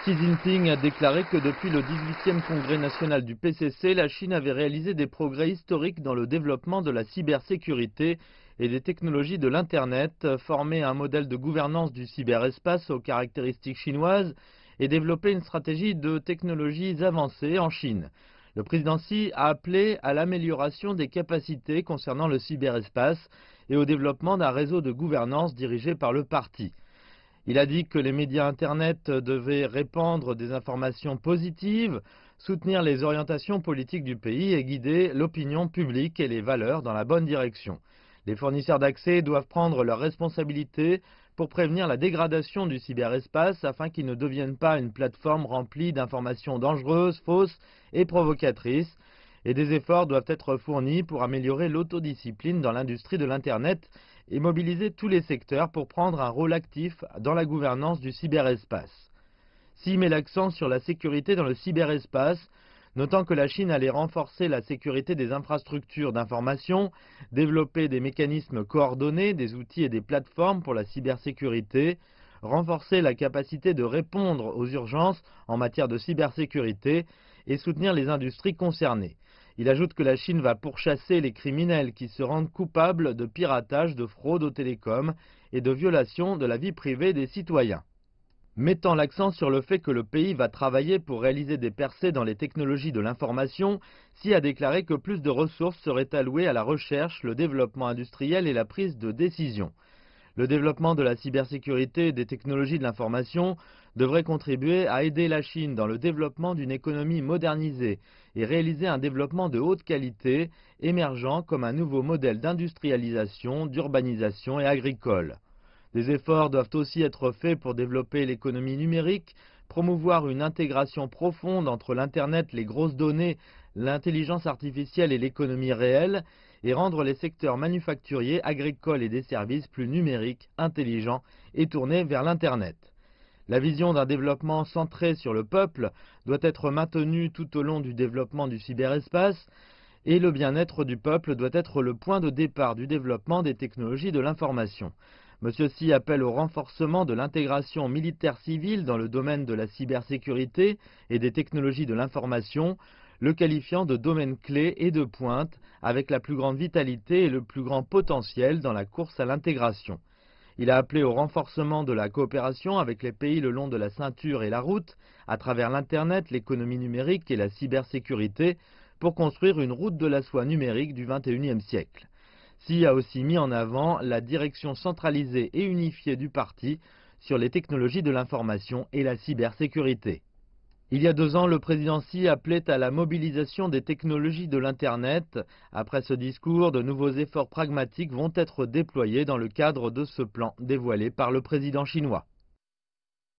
Xi Jinping a déclaré que depuis le 18e congrès national du PCC, la Chine avait réalisé des progrès historiques dans le développement de la cybersécurité et des technologies de l'Internet, formé un modèle de gouvernance du cyberespace aux caractéristiques chinoises et développé une stratégie de technologies avancées en Chine. Le président Xi a appelé à l'amélioration des capacités concernant le cyberespace et au développement d'un réseau de gouvernance dirigé par le parti. Il a dit que les médias Internet devaient répandre des informations positives, soutenir les orientations politiques du pays et guider l'opinion publique et les valeurs dans la bonne direction. Les fournisseurs d'accès doivent prendre leurs responsabilités pour prévenir la dégradation du cyberespace afin qu'il ne devienne pas une plateforme remplie d'informations dangereuses, fausses et provocatrices. Et des efforts doivent être fournis pour améliorer l'autodiscipline dans l'industrie de l'Internet et mobiliser tous les secteurs pour prendre un rôle actif dans la gouvernance du cyberespace. Xi met l'accent sur la sécurité dans le cyberespace, notant que la Chine allait renforcer la sécurité des infrastructures d'information, développer des mécanismes coordonnés, des outils et des plateformes pour la cybersécurité, renforcer la capacité de répondre aux urgences en matière de cybersécurité et soutenir les industries concernées. Il ajoute que la Chine va pourchasser les criminels qui se rendent coupables de piratage, de fraude aux télécoms et de violation de la vie privée des citoyens. Mettant l'accent sur le fait que le pays va travailler pour réaliser des percées dans les technologies de l'information, Xi a déclaré que plus de ressources seraient allouées à la recherche, le développement industriel et la prise de décision. Le développement de la cybersécurité et des technologies de l'information devrait contribuer à aider la Chine dans le développement d'une économie modernisée et réaliser un développement de haute qualité, émergeant comme un nouveau modèle d'industrialisation, d'urbanisation et agricole. Des efforts doivent aussi être faits pour développer l'économie numérique, promouvoir une intégration profonde entre l'Internet, les grosses données, l'intelligence artificielle et l'économie réelle, et rendre les secteurs manufacturiers, agricoles et des services plus numériques, intelligents et tournés vers l'Internet. La vision d'un développement centré sur le peuple doit être maintenue tout au long du développement du cyberespace, et le bien-être du peuple doit être le point de départ du développement des technologies de l'information. M. Xi appelle au renforcement de l'intégration militaire-civile dans le domaine de la cybersécurité et des technologies de l'information, le qualifiant de domaine clé et de pointe, avec la plus grande vitalité et le plus grand potentiel dans la course à l'intégration. Il a appelé au renforcement de la coopération avec les pays le long de la ceinture et la route, à travers l'Internet, l'économie numérique et la cybersécurité, pour construire une route de la soie numérique du XXIe siècle. Xi a aussi mis en avant la direction centralisée et unifiée du parti sur les technologies de l'information et la cybersécurité. Il y a 2 ans, le président Xi appelait à la mobilisation des technologies de l'Internet. Après ce discours, de nouveaux efforts pragmatiques vont être déployés dans le cadre de ce plan dévoilé par le président chinois.